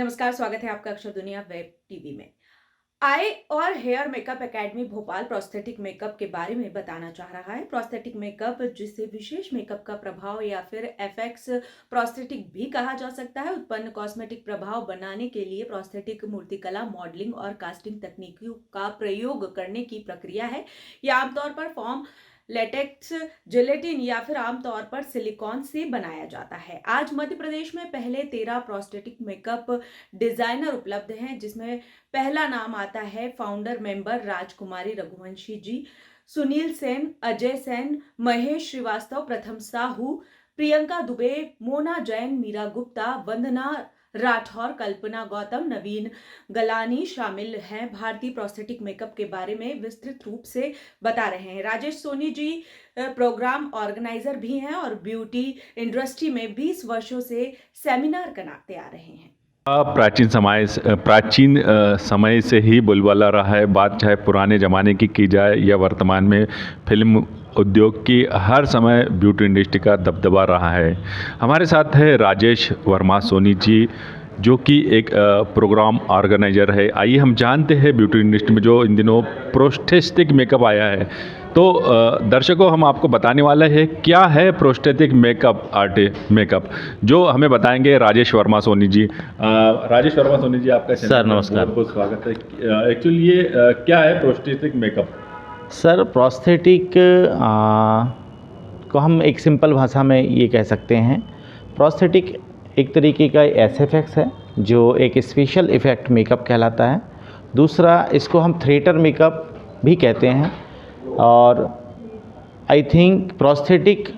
नमस्कार, स्वागत है आपका अक्षर दुनिया वेब टीवी में। आई और hair makeup academy Bhopal prosthetic makeup के बारे में बताना चाह रहा है। प्रोस्थेटिक मेकअप, जिसे विशेष मेकअप का प्रभाव या फिर एफएक्स प्रोस्थेटिक भी कहा जा सकता है, उत्पन्न कॉस्मेटिक प्रभाव बनाने के लिए प्रोस्थेटिक मूर्तिकला, मॉडलिंग और कास्टिंग तकनीकों का प्रयोग करने की प्रक्रिया है। यह आमतौर पर फॉर्म, लेटेक्स, जेलेटिन या फिर आमतौर पर सिलिकॉन से बनाया जाता है। आज मध्य प्रदेश में पहले 13 प्रोस्थेटिक मेकअप डिजाइनर उपलब्ध हैं, जिसमें पहला नाम आता है फाउंडर मेंबर राजकुमारी रघुवंशी जी, सुनील सेन, अजय सेन, महेश श्रीवास्तव, प्रथम साहू, प्रियंका दुबे, मोना जैन, मीरा गुप्ता, वंदना राठौर, कल्पना गौतम, नवीन गलानी शामिल हैं। भारतीय प्रोस्थेटिक मेकअप के बारे में विस्तृत रूप से बता रहे हैं राजेश सोनी जी। प्रोग्राम ऑर्गेनाइजर भी हैं और ब्यूटी इंडस्ट्री में 20 वर्षों से सेमिनार कराते आ रहे हैं। प्राचीन समय से ही बोलबाला रहा है। बात चाहे पुराने ज़माने की जाए या वर्तमान में फिल्म उद्योग की, हर समय ब्यूटी इंडस्ट्री का दबदबा रहा है। हमारे साथ है राजेश वर्मा सोनी जी, जो कि एक प्रोग्राम ऑर्गेनाइजर है। आइए हम जानते हैं ब्यूटी इंडस्ट्री में जो इन दिनों प्रोस्थेटिक मेकअप आया है, तो दर्शकों हम आपको बताने वाले हैं क्या है प्रोस्थेटिक मेकअप, जो हमें बताएंगे राजेश वर्मा सोनी जी। राजेश वर्मा सोनी जी, आपका सर नमस्कार। बहुत बहुत स्वागत है। एक्चुअली ये क्या है प्रोस्थेटिक मेकअप? सर प्रोस्थेटिक को हम एक सिंपल भाषा में ये कह सकते हैं, प्रोस्थेटिक एक तरीके का एसएफएक्स है जो एक स्पेशल इफ़ेक्ट मेकअप कहलाता है। दूसरा, इसको हम थिएटर मेकअप भी कहते हैं। और आई थिंक प्रोस्थेटिक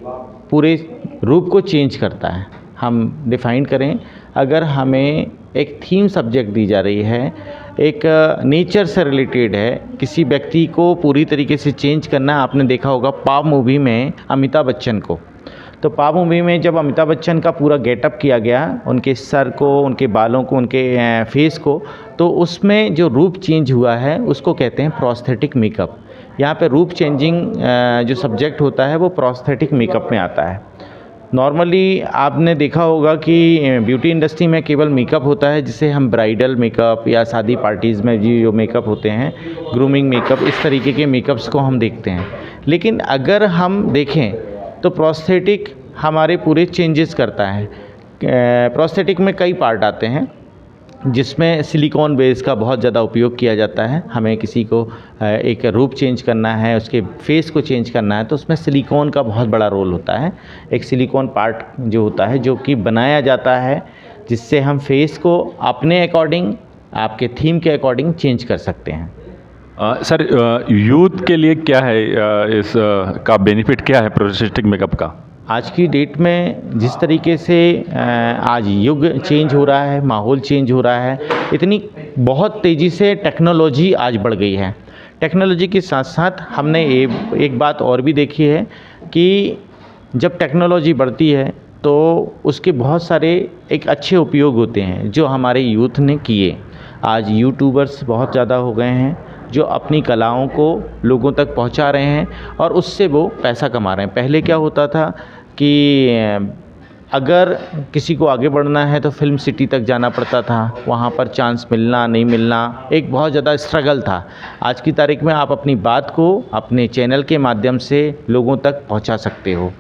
पूरे रूप को चेंज करता है। हम डिफ़ाइन करें, अगर हमें एक थीम सब्जेक्ट दी जा रही है, एक नेचर से रिलेटेड है, किसी व्यक्ति को पूरी तरीके से चेंज करना है। आपने देखा होगा पाव मूवी में अमिताभ बच्चन को, तो पाव मूवी में जब अमिताभ बच्चन का पूरा गेटअप किया गया, उनके सर को, उनके बालों को, उनके फेस को, तो उसमें जो रूप चेंज हुआ है उसको कहते हैं प्रोस्थेटिक मेकअप। यहाँ पे रूप चेंजिंग जो सब्जेक्ट होता है वो प्रोस्थेटिक मेकअप में आता है। नॉर्मली आपने देखा होगा कि ब्यूटी इंडस्ट्री में केवल मेकअप होता है, जिसे हम ब्राइडल मेकअप या शादी पार्टीज़ में भी जो मेकअप होते हैं, ग्रूमिंग मेकअप, इस तरीके के मेकअप्स को हम देखते हैं। लेकिन अगर हम देखें तो प्रोस्थेटिक हमारे पूरे चेंजेस करता है। प्रोस्थेटिक में कई पार्ट आते हैं, जिसमें सिलिकॉन बेस का बहुत ज़्यादा उपयोग किया जाता है। हमें किसी को एक रूप चेंज करना है, उसके फेस को चेंज करना है, तो उसमें सिलिकॉन का बहुत बड़ा रोल होता है। एक सिलिकॉन पार्ट जो होता है, जो कि बनाया जाता है, जिससे हम फेस को अपने अकॉर्डिंग, आपके थीम के अकॉर्डिंग चेंज कर सकते हैं। सर, यूथ के लिए क्या है इस का बेनिफिट क्या है प्रोस्थेटिक मेकअप का? आज की डेट में जिस तरीके से आज युग चेंज हो रहा है, माहौल चेंज हो रहा है, इतनी बहुत तेज़ी से टेक्नोलॉजी आज बढ़ गई है। टेक्नोलॉजी के साथ साथ हमने एक बात और भी देखी है कि जब टेक्नोलॉजी बढ़ती है तो उसके बहुत सारे एक अच्छे उपयोग होते हैं जो हमारे यूथ ने किए। आज यूट्यूबर्स बहुत ज़्यादा हो गए हैं जो अपनी कलाओं को लोगों तक पहुंचा रहे हैं और उससे वो पैसा कमा रहे हैं। पहले क्या होता था कि अगर किसी को आगे बढ़ना है तो फिल्म सिटी तक जाना पड़ता था, वहाँ पर चांस मिलना नहीं मिलना एक बहुत ज़्यादा स्ट्रगल था। आज की तारीख में आप अपनी बात को अपने चैनल के माध्यम से लोगों तक पहुंचा सकते हो।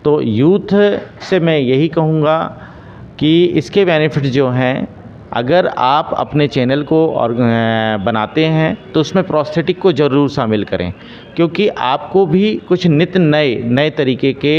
तो यूथ से मैं यही कहूँगा कि इसके बेनिफिट जो हैं, अगर आप अपने चैनल को और बनाते हैं तो उसमें प्रोस्थेटिक को ज़रूर शामिल करें, क्योंकि आपको भी कुछ नित्य नए तरीके के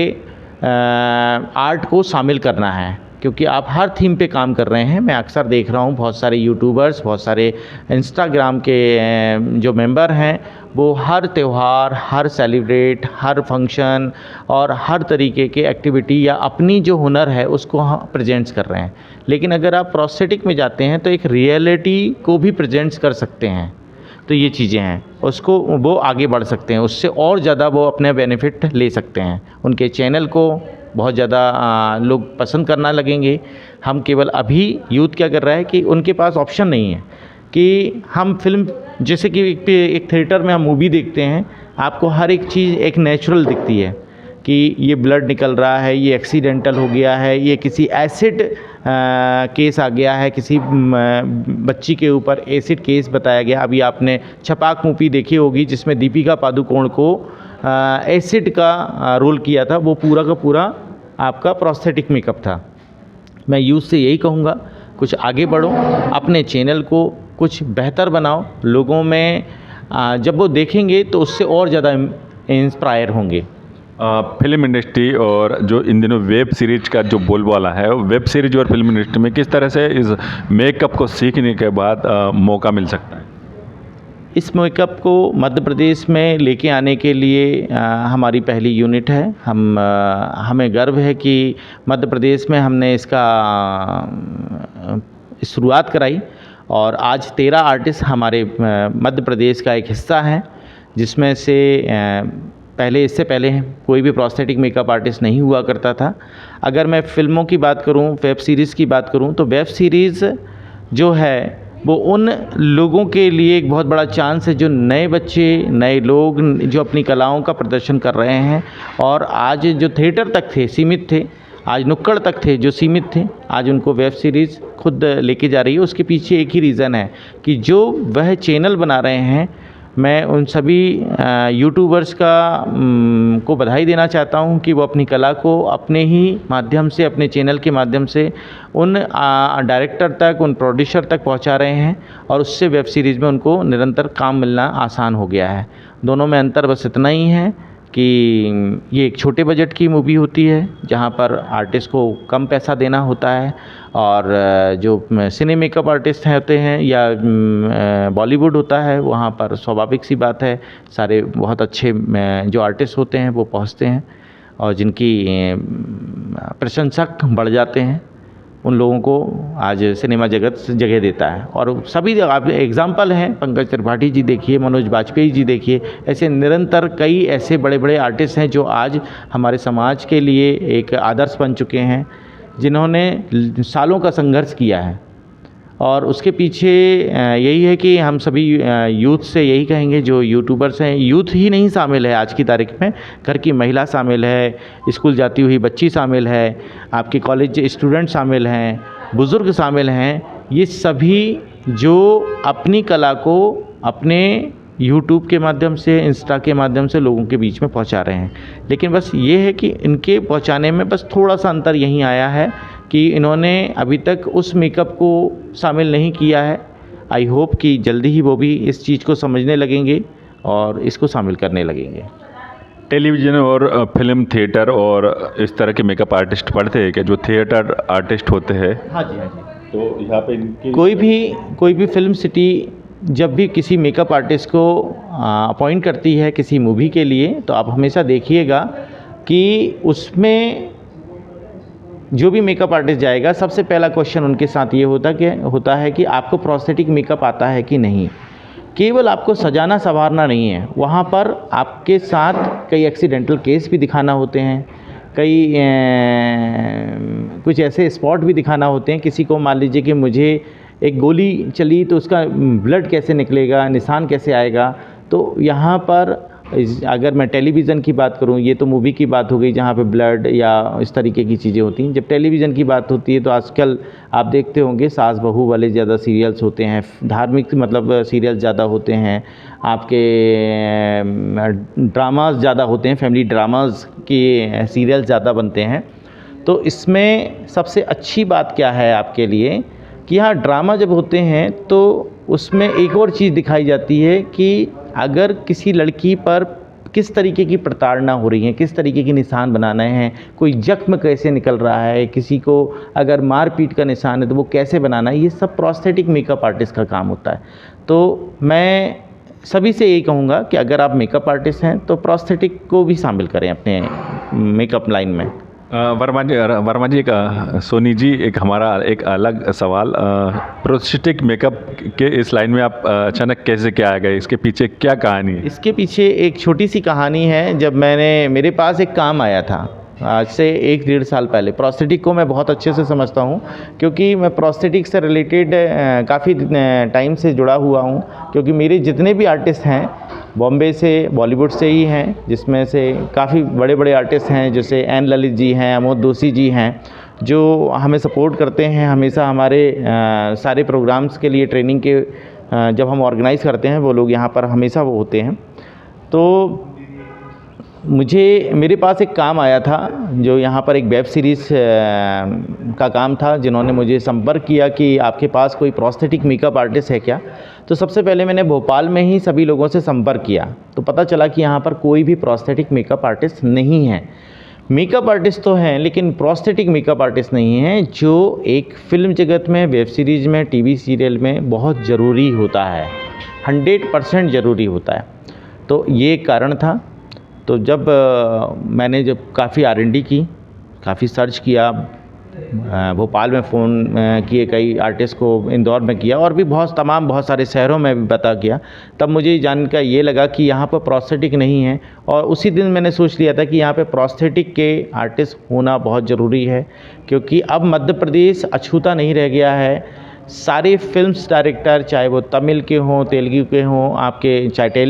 आर्ट को शामिल करना है, क्योंकि आप हर थीम पे काम कर रहे हैं। मैं अक्सर देख रहा हूँ बहुत सारे यूट्यूबर्स, बहुत सारे इंस्टाग्राम के जो मेंबर हैं, वो हर त्यौहार, हर सेलिब्रेट, हर फंक्शन और हर तरीके के एक्टिविटी या अपनी जो हुनर है उसको प्रेजेंट्स कर रहे हैं। लेकिन अगर आप प्रोस्थेटिक में जाते हैं तो एक रियलिटी को भी प्रेजेंट्स कर सकते हैं। तो ये चीज़ें हैं, उसको वो आगे बढ़ सकते हैं, उससे और ज़्यादा वो अपने बेनिफिट ले सकते हैं। उनके चैनल को बहुत ज़्यादा लोग पसंद करना लगेंगे। हम केवल अभी यूथ क्या कर रहा है कि उनके पास ऑप्शन नहीं है कि हम फिल्म, जैसे कि एक थिएटर में हम मूवी देखते हैं, आपको हर एक चीज़ एक नेचुरल दिखती है कि ये ब्लड निकल रहा है, ये एक्सीडेंटल हो गया है, ये किसी एसिड केस आ गया है, किसी बच्ची के ऊपर एसिड केस बताया गया। अभी आपने छपाक मूवी देखी होगी जिसमें दीपिका पादुकोण को एसिड का रोल किया था, वो पूरा का पूरा आपका प्रोस्थेटिक मेकअप था। मैं यूथ से यही कहूँगा, कुछ आगे बढ़ो, अपने चैनल को कुछ बेहतर बनाओ, लोगों में जब वो देखेंगे तो उससे और ज़्यादा इंस्पायर होंगे। फिल्म इंडस्ट्री और जो इन दिनों वेब सीरीज का जो बोलबाला है, वेब सीरीज और फिल्म इंडस्ट्री में किस तरह से इस मेकअप को सीखने के बाद मौका मिल सकता है? इस मेकअप को मध्य प्रदेश में लेके आने के लिए हमारी पहली यूनिट है। हमें गर्व है कि मध्य प्रदेश में हमने इसका शुरुआत कराई और आज 13 आर्टिस्ट हमारे मध्य प्रदेश का एक हिस्सा हैं, जिसमें से इससे पहले कोई भी प्रोस्थेटिक मेकअप आर्टिस्ट नहीं हुआ करता था। अगर मैं फ़िल्मों की बात करूं, वेब सीरीज़ की बात करूं, तो वेब सीरीज़ जो है वो उन लोगों के लिए एक बहुत बड़ा चांस है जो नए बच्चे, नए लोग जो अपनी कलाओं का प्रदर्शन कर रहे हैं और आज जो थिएटर तक थे सीमित थे, आज नुक्कड़ तक थे जो सीमित थे, आज उनको वेब सीरीज़ खुद लेके जा रही है। उसके पीछे एक ही रीज़न है कि जो वह चैनल बना रहे हैं, मैं उन सभी यूट्यूबर्स को बधाई देना चाहता हूं कि वो अपनी कला को अपने ही माध्यम से, अपने चैनल के माध्यम से उन डायरेक्टर तक, उन प्रोड्यूसर तक पहुंचा रहे हैं और उससे वेब सीरीज़ में उनको निरंतर काम मिलना आसान हो गया है। दोनों में अंतर बस इतना ही है कि ये एक छोटे बजट की मूवी होती है जहाँ पर आर्टिस्ट को कम पैसा देना होता है और जो सिने मेकअप आर्टिस्ट होते हैं या बॉलीवुड होता है, वहाँ पर स्वाभाविक सी बात है सारे बहुत अच्छे जो आर्टिस्ट होते हैं वो पहुँचते हैं और जिनकी प्रशंसक बढ़ जाते हैं, उन लोगों को आज सिनेमा जगत जगह देता है। और सभी आप एग्जाम्पल हैं, पंकज त्रिपाठी जी देखिए, मनोज बाजपेयी जी देखिए, ऐसे निरंतर कई ऐसे बड़े बड़े आर्टिस्ट हैं जो आज हमारे समाज के लिए एक आदर्श बन चुके हैं, जिन्होंने सालों का संघर्ष किया है। और उसके पीछे यही है कि हम सभी यूथ से यही कहेंगे, जो यूट्यूबर्स हैं, यूथ ही नहीं शामिल है आज की तारीख में, घर की महिला शामिल है, स्कूल जाती हुई बच्ची शामिल है, आपके कॉलेज स्टूडेंट शामिल हैं, बुज़ुर्ग शामिल हैं, ये सभी जो अपनी कला को अपने यूट्यूब के माध्यम से, इंस्टा के माध्यम से लोगों के बीच में पहुंचा रहे हैं। लेकिन बस ये है कि इनके पहुंचाने में बस थोड़ा सा अंतर यहीं आया है कि इन्होंने अभी तक उस मेकअप को शामिल नहीं किया है। आई होप कि जल्दी ही वो भी इस चीज़ को समझने लगेंगे और इसको शामिल करने लगेंगे। टेलीविज़न और फिल्म, थिएटर और इस तरह के मेकअप आर्टिस्ट पढ़ते हैं क्या, जो थिएटर आर्टिस्ट होते हैं? हाँ जी, हाँ जी। तो यहाँ पे इनकी कोई भी फिल्म सिटी जब भी किसी मेकअप आर्टिस्ट को अपॉइंट करती है किसी मूवी के लिए, तो आप हमेशा देखिएगा कि उसमें जो भी मेकअप आर्टिस्ट जाएगा, सबसे पहला क्वेश्चन उनके साथ ये होता है कि आपको प्रोस्थेटिक मेकअप आता है कि नहीं। केवल आपको सजाना संवारना नहीं है, वहाँ पर आपके साथ कई एक्सीडेंटल केस भी दिखाना होते हैं, कई कुछ ऐसे स्पॉट भी दिखाना होते हैं। किसी को मान लीजिए कि मुझे एक गोली चली तो उसका ब्लड कैसे निकलेगा, निशान कैसे आएगा। तो यहाँ पर अगर मैं टेलीविज़न की बात करूँ, ये तो मूवी की बात हो गई जहाँ पे ब्लड या इस तरीके की चीज़ें होती हैं। जब टेलीविज़न की बात होती है तो आजकल आप देखते होंगे सास बहू वाले ज़्यादा सीरियल्स होते हैं, धार्मिक मतलब सीरियल ज़्यादा होते हैं, आपके ड्रामाज ज़्यादा होते हैं, फैमिली ड्रामाज के सीरियल ज़्यादा बनते हैं। तो इसमें सबसे अच्छी बात क्या है आपके लिए कि हाँ, ड्रामा जब होते हैं तो उसमें एक और चीज़ दिखाई जाती है कि अगर किसी लड़की पर किस तरीके की प्रताड़ना हो रही है, किस तरीके के निशान बनाने हैं, कोई जख्म कैसे निकल रहा है, किसी को अगर मारपीट का निशान है तो वो कैसे बनाना है, ये सब प्रोस्थेटिक मेकअप आर्टिस्ट का काम होता है। तो मैं सभी से यही कहूँगा कि अगर आप मेकअप आर्टिस्ट हैं तो प्रोस्थेटिक को भी शामिल करें अपने मेकअप लाइन में। वर्मा जी, सोनी जी, एक हमारा एक अलग सवाल, प्रोस्थेटिक मेकअप के इस लाइन में आप अचानक कैसे क्या आ गए, इसके पीछे क्या कहानी है? इसके पीछे एक छोटी सी कहानी है। जब मेरे पास एक काम आया था आज से 1-1.5 साल पहले। प्रोस्थेटिक को मैं बहुत अच्छे से समझता हूँ क्योंकि मैं प्रोस्थेटिक से रिलेटेड काफ़ी टाइम से जुड़ा हुआ हूँ, क्योंकि मेरे जितने भी आर्टिस्ट हैं बॉम्बे से, बॉलीवुड से ही हैं, जिसमें से काफ़ी बड़े बड़े आर्टिस्ट हैं, जैसे एन ललित जी हैं, अमोद दोषी जी हैं, जो हमें सपोर्ट करते हैं हमेशा हमारे सारे प्रोग्राम्स के लिए ट्रेनिंग के जब हम ऑर्गेनाइज़ करते हैं वो लोग यहाँ पर हमेशा वो होते हैं। तो मेरे पास एक काम आया था जो यहाँ पर एक वेब सीरीज़ का काम था, जिन्होंने मुझे संपर्क किया कि आपके पास कोई प्रोस्थेटिक मेकअप आर्टिस्ट है क्या। तो सबसे पहले मैंने भोपाल में ही सभी लोगों से संपर्क किया, तो पता चला कि यहाँ पर कोई भी प्रोस्थेटिक मेकअप आर्टिस्ट नहीं है। मेकअप आर्टिस्ट तो हैं लेकिन प्रोस्थेटिक मेकअप आर्टिस्ट नहीं हैं, जो एक फ़िल्म जगत में, वेब सीरीज़ में, टीवी सीरियल में बहुत ज़रूरी होता है, 100% ज़रूरी होता है। तो ये एक कारण था। तो जब मैंने काफ़ी R&D की, काफ़ी सर्च किया, भोपाल में फ़ोन किए कई आर्टिस्ट को, इंदौर में किया और भी बहुत सारे शहरों में भी पता किया, तब मुझे जानकर ये लगा कि यहाँ पर प्रोस्थेटिक नहीं है। और उसी दिन मैंने सोच लिया था कि यहाँ पे प्रोस्थेटिक के आर्टिस्ट होना बहुत ज़रूरी है, क्योंकि अब मध्य प्रदेश अछूता नहीं रह गया है। सारे फिल्म्स डायरेक्टर, चाहे वो तमिल के हों, तेलुगु के हों, आपके चाहे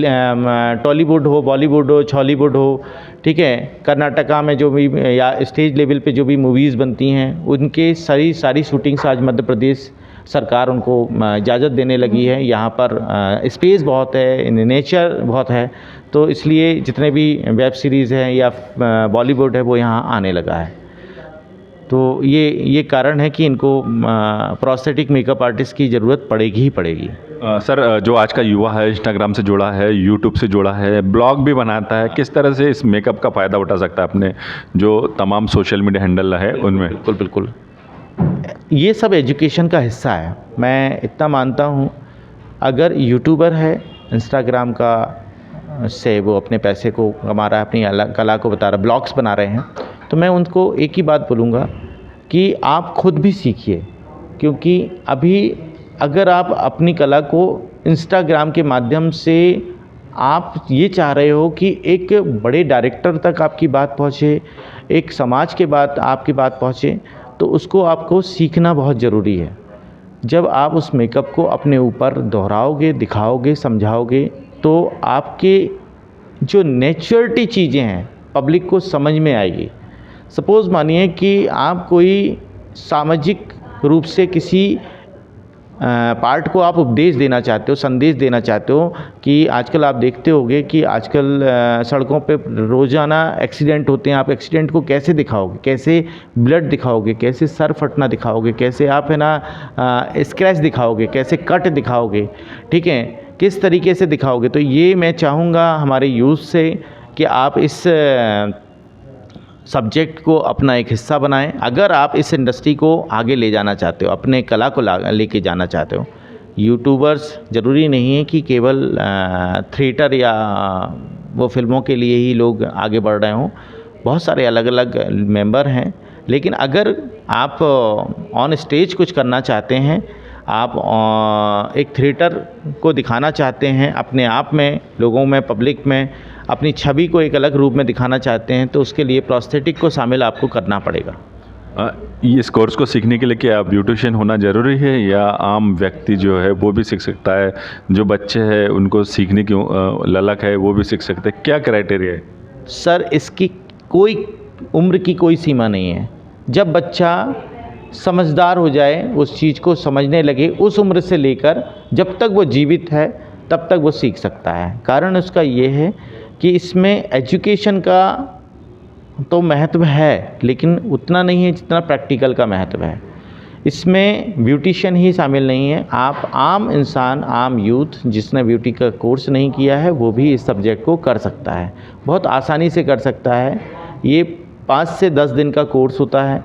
टॉलीवुड हो, बॉलीवुड हो, छॉलीवुड हो, ठीक है, कर्नाटका में जो भी या स्टेज लेवल पे जो भी मूवीज़ बनती हैं, उनके सारी शूटिंग्स आज मध्य प्रदेश सरकार उनको इजाज़त देने लगी है। यहाँ पर स्पेस बहुत है, नेचर बहुत है, तो इसलिए जितने भी वेब सीरीज़ हैं या बॉलीवुड है वो यहाँ आने लगा है। तो ये कारण है कि इनको प्रोस्थेटिक मेकअप आर्टिस्ट की ज़रूरत पड़ेगी ही पड़ेगी। सर, जो आज का युवा है इंस्टाग्राम से जुड़ा है, यूट्यूब से जुड़ा है, ब्लॉग भी बनाता है, किस तरह से इस मेकअप का फ़ायदा उठा सकता है अपने जो तमाम सोशल मीडिया हैंडल है उनमें? बिल्कुल ये सब एजुकेशन का हिस्सा है। मैं इतना मानता हूँ, अगर यूट्यूबर है, इंस्टाग्राम का से वो अपने पैसे को कमा रहा है, अपनी कला को बता रहा है, ब्लॉग्स बना रहे हैं, तो मैं उनको एक ही बात बोलूँगा कि आप खुद भी सीखिए। क्योंकि अभी अगर आप अपनी कला को इंस्टाग्राम के माध्यम से आप ये चाह रहे हो कि एक बड़े डायरेक्टर तक आपकी बात पहुँचे, एक समाज के बात आपकी बात पहुँचे, तो उसको आपको सीखना बहुत ज़रूरी है। जब आप उस मेकअप को अपने ऊपर दोहराओगे, दिखाओगे, समझाओगे, तो आपके जो नेचुरलिटी चीज़ें हैं पब्लिक को समझ में आएगी। सपोज़ मानिए कि आप कोई सामाजिक रूप से किसी पार्ट को आप उपदेश देना चाहते हो, संदेश देना चाहते हो कि आजकल आप देखते होंगे कि आजकल सड़कों पे रोज़ाना एक्सीडेंट होते हैं। आप एक्सीडेंट को कैसे दिखाओगे, कैसे ब्लड दिखाओगे, कैसे सर फटना दिखाओगे, कैसे आप है ना स्क्रैच दिखाओगे, कैसे कट दिखाओगे, ठीक है, किस तरीके से दिखाओगे। तो ये मैं चाहूँगा हमारे यूथ से कि आप इस सब्जेक्ट को अपना एक हिस्सा बनाएं। अगर आप इस इंडस्ट्री को आगे ले जाना चाहते हो, अपने कला को लेके जाना चाहते हो, यूट्यूबर्स ज़रूरी नहीं है कि केवल थिएटर या वो फिल्मों के लिए ही लोग आगे बढ़ रहे हों। बहुत सारे अलग अलग मेंबर हैं, लेकिन अगर आप ऑन स्टेज कुछ करना चाहते हैं, आप एक थिएटर को दिखाना चाहते हैं, अपने आप में, लोगों में, पब्लिक में अपनी छवि को एक अलग रूप में दिखाना चाहते हैं, तो उसके लिए प्रोस्थेटिक को शामिल आपको करना पड़ेगा। इस कोर्स को सीखने के लिए क्या ब्यूटिशियन होना ज़रूरी है या आम व्यक्ति जो है वो भी सीख सकता है? जो बच्चे हैं उनको सीखने की ललक है वो भी सीख सकते हैं, क्या क्राइटेरिया है? सर, इसकी कोई उम्र की कोई सीमा नहीं है। जब बच्चा समझदार हो जाए, उस चीज़ को समझने लगे, उस उम्र से लेकर जब तक वो जीवित है तब तक वो सीख सकता है। कारण उसका ये है कि इसमें एजुकेशन का तो महत्व है, लेकिन उतना नहीं है जितना प्रैक्टिकल का महत्व है। इसमें ब्यूटिशियन ही शामिल नहीं है, आप आम इंसान, आम यूथ जिसने ब्यूटी का कोर्स नहीं किया है वो भी इस सब्जेक्ट को कर सकता है, बहुत आसानी से कर सकता है। ये 5 से 10 दिन का कोर्स होता है,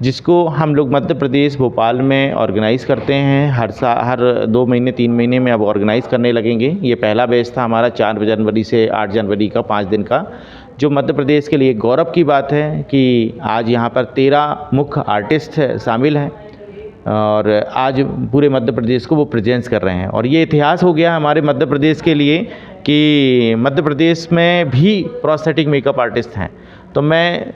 जिसको हम लोग मध्य प्रदेश भोपाल में ऑर्गेनाइज़ करते हैं। हर 2 महीने 3 महीने में अब ऑर्गेनाइज़ करने लगेंगे। ये पहला बैच था हमारा 4 जनवरी से 8 जनवरी का 5 दिन का, जो मध्य प्रदेश के लिए गौरव की बात है कि आज यहाँ पर 13 मुख्य आर्टिस्ट शामिल हैं और आज पूरे मध्य प्रदेश को वो प्रेजेंस कर रहे हैं। और ये इतिहास हो गया हमारे मध्य प्रदेश के लिए कि मध्य प्रदेश में भी प्रोस्थेटिक मेकअप आर्टिस्ट हैं। तो मैं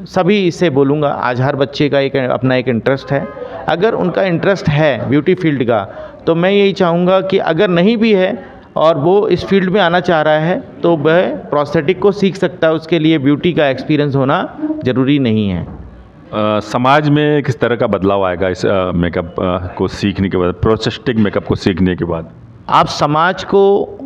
सभी से बोलूँगा, आज हर बच्चे का अपना एक इंटरेस्ट है। अगर उनका इंटरेस्ट है ब्यूटी फील्ड का, तो मैं यही चाहूँगा कि अगर नहीं भी है और वो इस फील्ड में आना चाह रहा है तो वह प्रोस्थेटिक को सीख सकता है। उसके लिए ब्यूटी का एक्सपीरियंस होना ज़रूरी नहीं है। समाज में किस तरह का बदलाव आएगा इस मेकअप को सीखने के बाद, प्रोस्थेटिक मेकअप को सीखने के बाद? आप समाज को,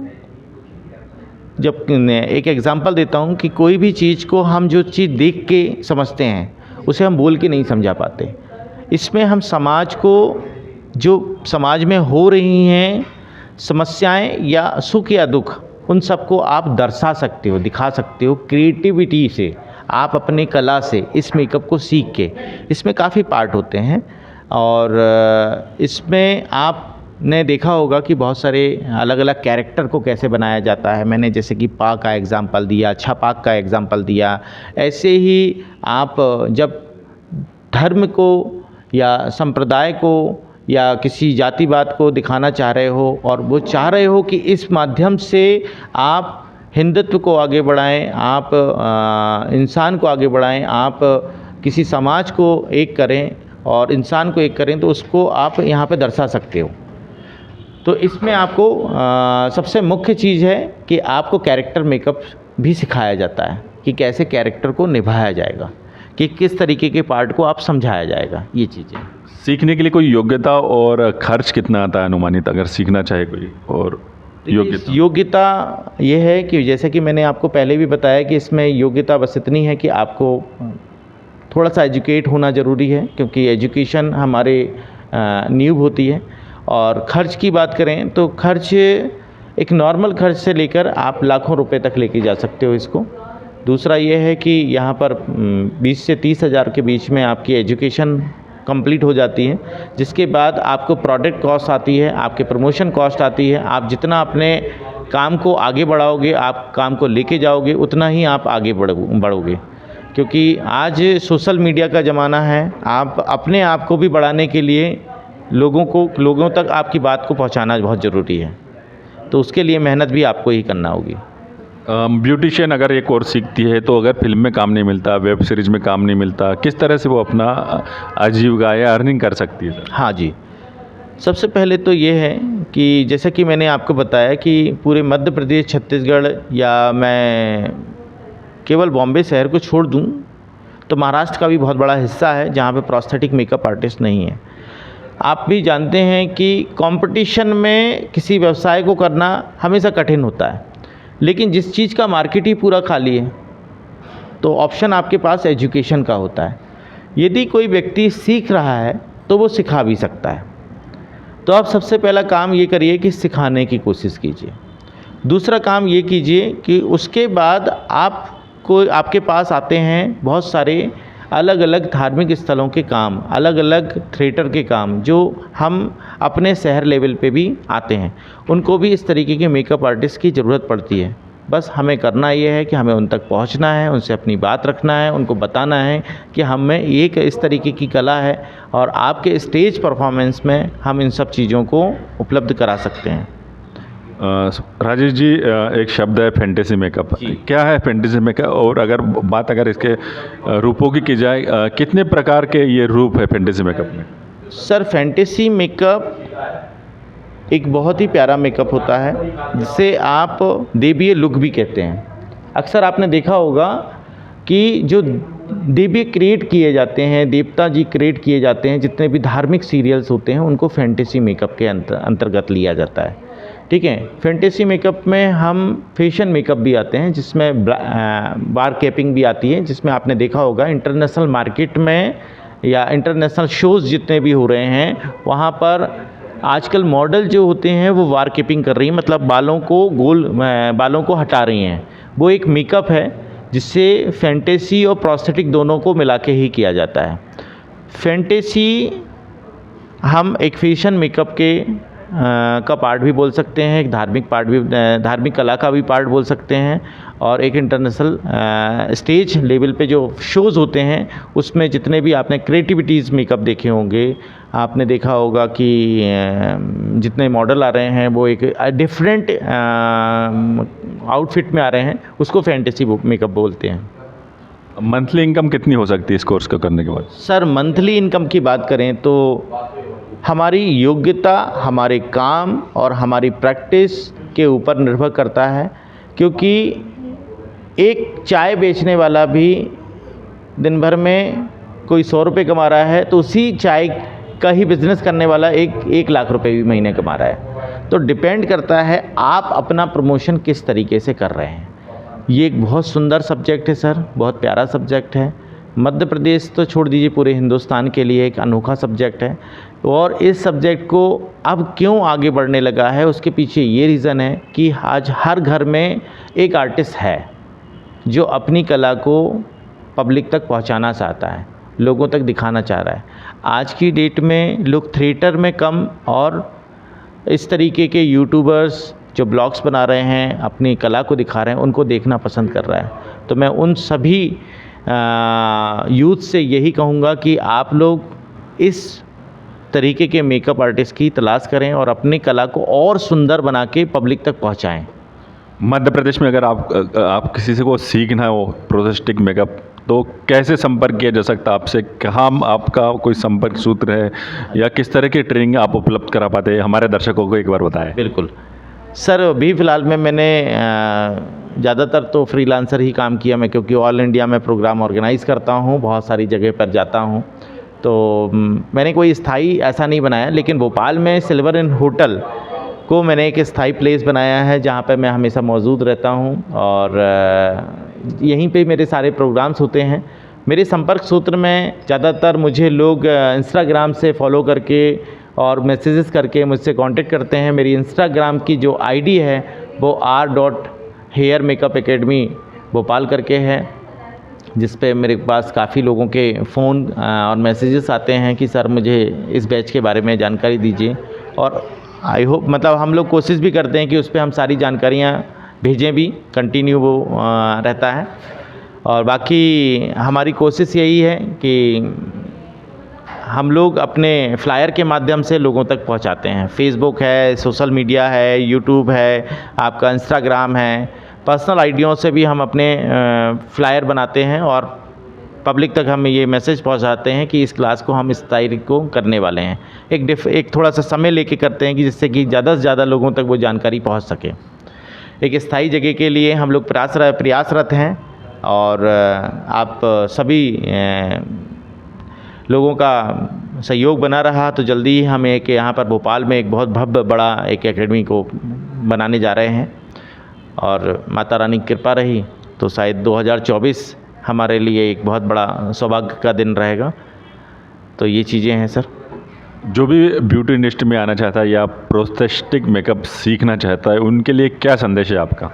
जब एक एग्जांपल देता हूँ कि कोई भी चीज़ को हम जो चीज़ देख के समझते हैं उसे हम बोल के नहीं समझा पाते। इसमें हम समाज को, जो समाज में हो रही हैं समस्याएं या सुख या दुख, उन सबको आप दर्शा सकते हो, दिखा सकते हो क्रिएटिविटी से, आप अपने कला से, इस मेकअप को सीख के। इसमें काफ़ी पार्ट होते हैं और इसमें आपने देखा होगा कि बहुत सारे अलग अलग कैरेक्टर को कैसे बनाया जाता है। मैंने जैसे कि पा का एग्जांपल दिया, छपाक का एग्जांपल दिया। ऐसे ही आप जब धर्म को या संप्रदाय को या किसी जातिवाद को दिखाना चाह रहे हो और वो चाह रहे हो कि इस माध्यम से आप हिंदुत्व को आगे बढ़ाएं, आप इंसान को आगे बढ़ाएं, आप किसी समाज को एक करें और इंसान को एक करें, तो उसको आप यहाँ पे दर्शा सकते हो। तो इसमें आपको सबसे मुख्य चीज़ है कि आपको कैरेक्टर मेकअप भी सिखाया जाता है कि कैसे कैरेक्टर को निभाया जाएगा, कि किस तरीके के पार्ट को आप समझाया जाएगा। ये चीज़ें सीखने के लिए कोई योग्यता और खर्च कितना आता है अनुमानित, अगर सीखना चाहे कोई? और योग्यता ये है कि जैसे कि मैंने आपको पहले भी बताया कि इसमें योग्यता बस इतनी है कि आपको थोड़ा सा एजुकेट होना ज़रूरी है, क्योंकि एजुकेशन हमारे नींव होती है। और खर्च की बात करें तो खर्च एक नॉर्मल खर्च से लेकर आप लाखों रुपए तक लेके जा सकते हो इसको। दूसरा ये है कि यहाँ पर 20 से 30 हज़ार के बीच में आपकी एजुकेशन कंप्लीट हो जाती है, जिसके बाद आपको प्रोडक्ट कॉस्ट आती है, आपके प्रमोशन कॉस्ट आती है। आप जितना अपने काम को आगे बढ़ाओगे, आप काम को लेके जाओगे, उतना ही आप आगे बढ़ोगे। क्योंकि आज सोशल मीडिया का ज़माना है, आप अपने आप को भी बढ़ाने के लिए लोगों तक आपकी बात को पहुंचाना बहुत ज़रूरी है। तो उसके लिए मेहनत भी आपको ही करना होगी। ब्यूटिशियन अगर एक और सीखती है तो अगर फिल्म में काम नहीं मिलता, वेब सीरीज़ में काम नहीं मिलता, किस तरह से वो अपना आजीविका या अर्निंग कर सकती है? हाँ जी, सबसे पहले तो ये है कि जैसा कि मैंने आपको बताया कि पूरे मध्य प्रदेश, छत्तीसगढ़ या मैं केवल बॉम्बे शहर को छोड़ दूं तो महाराष्ट्र का भी बहुत बड़ा हिस्सा है जहां पे प्रोस्थेटिक मेकअप आर्टिस्ट नहीं है। आप भी जानते हैं कि कंपटीशन में किसी व्यवसाय को करना हमेशा कठिन होता है, लेकिन जिस चीज़ का मार्केट ही पूरा खाली है तो ऑप्शन आपके पास एजुकेशन का होता है। यदि कोई व्यक्ति सीख रहा है तो वो सिखा भी सकता है। तो आप सबसे पहला काम ये करिए कि सिखाने की कोशिश कीजिए। दूसरा काम ये कीजिए कि उसके बाद आपके पास आते हैं बहुत सारे अलग अलग धार्मिक स्थलों के काम, अलग अलग थिएटर के काम जो हम अपने शहर लेवल पे भी आते हैं। उनको भी इस तरीके के मेकअप आर्टिस्ट की ज़रूरत पड़ती है। बस हमें करना ये है कि हमें उन तक पहुंचना है, उनसे अपनी बात रखना है, उनको बताना है कि हमें एक इस तरीके की कला है और आपके स्टेज परफॉर्मेंस में हम इन सब चीज़ों को उपलब्ध करा सकते हैं। राजेश जी, एक शब्द है फैंटेसी मेकअप। क्या है फैंटेसी मेकअप, और अगर इसके रूपों की जाए, कितने प्रकार के ये रूप है फैंटेसी मेकअप में? सर, फैंटेसी मेकअप एक बहुत ही प्यारा मेकअप होता है जिसे आप देवीय लुक भी कहते हैं। अक्सर आपने देखा होगा कि जो देवी क्रिएट किए जाते हैं, देवता जी क्रिएट किए जाते हैं, जितने भी धार्मिक सीरियल्स होते हैं उनको फैंटेसी मेकअप के अंतर्गत लिया जाता है। ठीक है। फैंटेसी मेकअप में हम फैशन मेकअप भी आते हैं, जिसमें बार कैपिंग भी आती है, जिसमें आपने देखा होगा इंटरनेशनल मार्केट में या इंटरनेशनल शोज़ जितने भी हो रहे हैं वहाँ पर आजकल मॉडल जो होते हैं वो बार कैपिंग कर रही हैं, मतलब बालों को हटा रही हैं। वो एक मेकअप है जिससे फैंटेसी और प्रोस्थेटिक दोनों को मिला के ही किया जाता है। फैंटेसी हम एक फैशन मेकअप का पार्ट भी बोल सकते हैं, एक धार्मिक कला का भी पार्ट बोल सकते हैं, और एक इंटरनेशनल स्टेज लेवल पे जो शोज़ होते हैं उसमें जितने भी आपने क्रिएटिविटीज़ मेकअप देखे होंगे, आपने देखा होगा कि जितने मॉडल आ रहे हैं वो एक डिफरेंट आउटफिट में आ रहे हैं, उसको फैंटेसी मेकअप बोलते हैं। मंथली इनकम कितनी हो सकती है इस कोर्स को करने के बाद? सर, मंथली इनकम की बात करें तो हमारी योग्यता, हमारे काम और हमारी प्रैक्टिस के ऊपर निर्भर करता है, क्योंकि एक चाय बेचने वाला भी दिन भर में कोई 100 रुपये कमा रहा है तो उसी चाय का ही बिज़नेस करने वाला 1 लाख रुपए भी महीने कमा रहा है। तो डिपेंड करता है आप अपना प्रमोशन किस तरीके से कर रहे हैं। ये एक बहुत सुंदर सब्जेक्ट है सर, बहुत प्यारा सब्जेक्ट है। मध्य प्रदेश तो छोड़ दीजिए, पूरे हिंदुस्तान के लिए एक अनोखा सब्जेक्ट है। और इस सब्जेक्ट को अब क्यों आगे बढ़ने लगा है, उसके पीछे ये रीज़न है कि आज हर घर में एक आर्टिस्ट है जो अपनी कला को पब्लिक तक पहुंचाना चाहता है, लोगों तक दिखाना चाह रहा है। आज की डेट में लोग थिएटर में कम और इस तरीके के यूट्यूबर्स जो ब्लॉग्स बना रहे हैं, अपनी कला को दिखा रहे हैं, उनको देखना पसंद कर रहा है। तो मैं उन सभी यूथ से यही कहूँगा कि आप लोग इस तरीके के मेकअप आर्टिस्ट की तलाश करें और अपनी कला को और सुंदर बना के पब्लिक तक पहुँचाएँ। मध्य प्रदेश में अगर आप किसी से को सीखना हो प्रोस्थेटिक मेकअप, तो कैसे संपर्क किया जा सकता है आपसे? कहाँ आपका कोई संपर्क सूत्र है या किस तरह की ट्रेनिंग आप उपलब्ध करा पाते हैं? हमारे दर्शकों को एक बार बताएं। बिल्कुल सर, अभी फ़िलहाल में मैंने ज़्यादातर तो फ्रीलांसर ही काम किया मैं, क्योंकि ऑल इंडिया में प्रोग्राम ऑर्गेनाइज़ करता हूँ, बहुत सारी जगह पर जाता हूँ। तो मैंने कोई स्थाई ऐसा नहीं बनाया, लेकिन भोपाल में सिल्वर इन होटल को मैंने एक स्थाई प्लेस बनाया है जहाँ पे मैं हमेशा मौजूद रहता हूँ और यहीं पे मेरे सारे प्रोग्राम्स होते हैं। मेरे संपर्क सूत्र में ज़्यादातर मुझे लोग इंस्टाग्राम से फॉलो करके और मैसेजेस करके मुझसे कांटेक्ट करते हैं। मेरी इंस्टाग्राम की जो आईडी है वो r.hairmakeupacademy भोपाल करके है, जिस पे मेरे पास काफ़ी लोगों के फ़ोन और मैसेजेस आते हैं कि सर मुझे इस बैच के बारे में जानकारी दीजिए। और आई होप, मतलब हम लोग कोशिश भी करते हैं कि उस पर हम सारी जानकारियाँ भेजें भी, कंटिन्यू वो रहता है। और बाकी हमारी कोशिश यही है कि हम लोग अपने फ्लायर के माध्यम से लोगों तक पहुंचाते हैं। फेसबुक है, सोशल मीडिया है, यूट्यूब है, आपका इंस्टाग्राम है, पर्सनल आईडियों से भी हम अपने फ्लायर बनाते हैं और पब्लिक तक हम ये मैसेज पहुंचाते हैं कि इस क्लास को हम इस तारीख को करने वाले हैं। एक थोड़ा सा समय लेके करते हैं कि जिससे कि ज़्यादा से ज़्यादा लोगों तक वो जानकारी पहुंच सके। एक स्थायी जगह के लिए हम लोग प्रयासरत हैं और आप सभी लोगों का सहयोग बना रहा तो जल्दी ही हम एक यहाँ पर भोपाल में एक बहुत भव्य बड़ा एक एकेडमी को बनाने जा रहे हैं। और माता रानी की कृपा रही तो शायद 2024 हमारे लिए एक बहुत बड़ा सौभाग्य का दिन रहेगा। तो ये चीज़ें हैं सर। जो भी ब्यूटी इंडस्ट्री में आना चाहता है या प्रोस्थेटिक मेकअप सीखना चाहता है, उनके लिए क्या संदेश है आपका?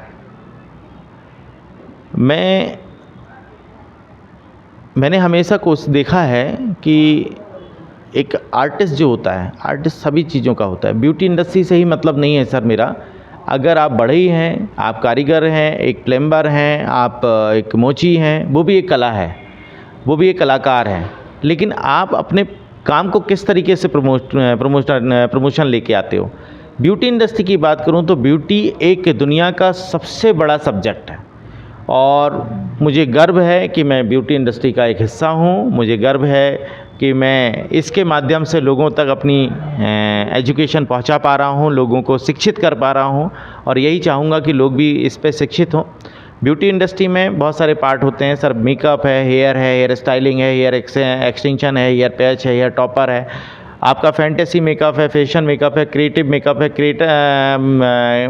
मैंने हमेशा देखा है कि एक आर्टिस्ट जो होता है, आर्टिस्ट सभी चीज़ों का होता है। ब्यूटी इंडस्ट्री से ही मतलब नहीं है सर मेरा। अगर आप बढ़ई हैं, आप कारीगर हैं, एक प्लम्बर हैं, आप एक मोची हैं, वो भी एक कला है, वो भी एक कलाकार हैं। लेकिन आप अपने काम को किस तरीके से प्रमोशन लेके आते हो। ब्यूटी इंडस्ट्री की बात करूं तो ब्यूटी एक दुनिया का सबसे बड़ा सब्जेक्ट है और मुझे गर्व है कि मैं ब्यूटी इंडस्ट्री का एक हिस्सा हूं। मुझे गर्व है कि मैं इसके माध्यम से लोगों तक अपनी एजुकेशन पहुंचा पा रहा हूं, लोगों को शिक्षित कर पा रहा हूं और यही चाहूँगा कि लोग भी इस पे शिक्षित हों। ब्यूटी इंडस्ट्री में बहुत सारे पार्ट होते हैं सर। मेकअप है, हेयर स्टाइलिंग है, हेयर एक्सटेंशन है, हेयर पैच है, हेयर टॉपर है, आपका फैंटेसी मेकअप है, फैशन मेकअप है, क्रिएटिव मेकअप है,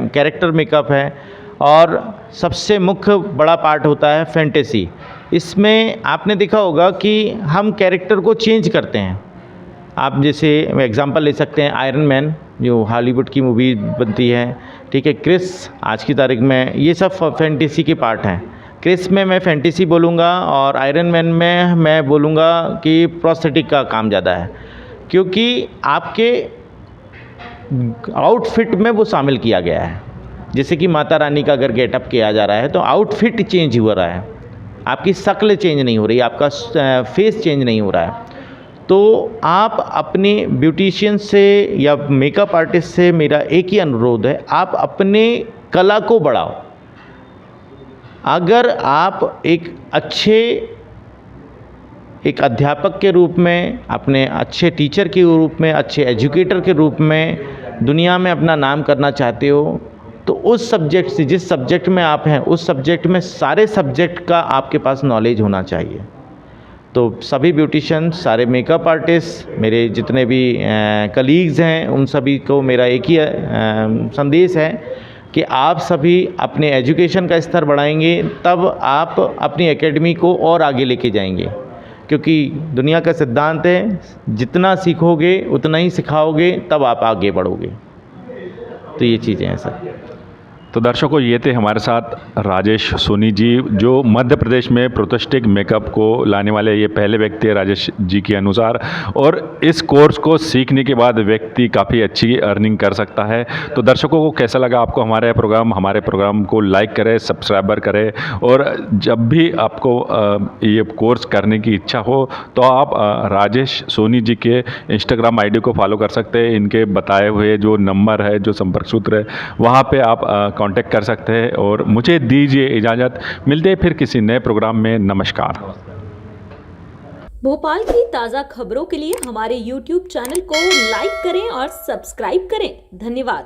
कैरेक्टर मेकअप है और सबसे मुख्य बड़ा पार्ट होता है फैंटेसी। इसमें आपने देखा होगा कि हम कैरेक्टर को चेंज करते हैं। आप जैसे एग्जांपल ले सकते हैं आयरन मैन, जो हॉलीवुड की मूवी बनती है, ठीक है, क्रिस आज की तारीख में, ये सब फैंटेसी के पार्ट हैं। क्रिस में मैं फैंटेसी बोलूँगा और आयरन मैन में मैं बोलूँगा कि प्रोस्थेटिक का काम ज़्यादा है, क्योंकि आपके आउटफिट में वो शामिल किया गया है। जैसे कि माता रानी का अगर गेटअप किया जा रहा है तो आउटफिट चेंज हो रहा है, आपकी शक्ल चेंज नहीं हो रही, आपका फेस चेंज नहीं हो रहा है। तो आप अपने ब्यूटिशियन से या मेकअप आर्टिस्ट से मेरा एक ही अनुरोध है, आप अपने कला को बढ़ाओ। अगर आप एक अध्यापक के रूप में, अपने अच्छे टीचर के रूप में, अच्छे एजुकेटर के रूप में दुनिया में अपना नाम करना चाहते हो तो उस सब्जेक्ट से, जिस सब्जेक्ट में आप हैं, उस सब्जेक्ट में सारे सब्जेक्ट का आपके पास नॉलेज होना चाहिए। तो सभी ब्यूटिशियन, सारे मेकअप आर्टिस्ट, मेरे जितने भी कलीग्स हैं, उन सभी को मेरा एक ही संदेश है कि आप सभी अपने एजुकेशन का स्तर बढ़ाएंगे तब आप अपनी एकेडमी को और आगे लेके जाएंगे, क्योंकि दुनिया का सिद्धांत है जितना सीखोगे उतना ही सिखाओगे, तब आप आगे बढ़ोगे। तो ये चीज़ें हैं सर। तो दर्शकों, ये थे हमारे साथ राजेश सोनी जी, जो मध्य प्रदेश में प्रोस्थेटिक मेकअप को लाने वाले ये पहले व्यक्ति है राजेश जी के अनुसार। और इस कोर्स को सीखने के बाद व्यक्ति काफ़ी अच्छी अर्निंग कर सकता है। तो दर्शकों को कैसा लगा आपको हमारे प्रोग्राम को लाइक करें, सब्सक्राइबर करें, और जब भी आपको ये कोर्स करने की इच्छा हो तो आप राजेश सोनी जी के इंस्टाग्राम आईडी को फॉलो कर सकते हैं। इनके बताए हुए जो नंबर है, जो संपर्क सूत्र है, वहाँ पे आप कांटेक्ट कर सकते हैं। और मुझे दीजिए इजाज़त, मिलते हैं फिर किसी नए प्रोग्राम में। नमस्कार। भोपाल की ताज़ा खबरों के लिए हमारे YouTube चैनल को लाइक करें और सब्सक्राइब करें। धन्यवाद।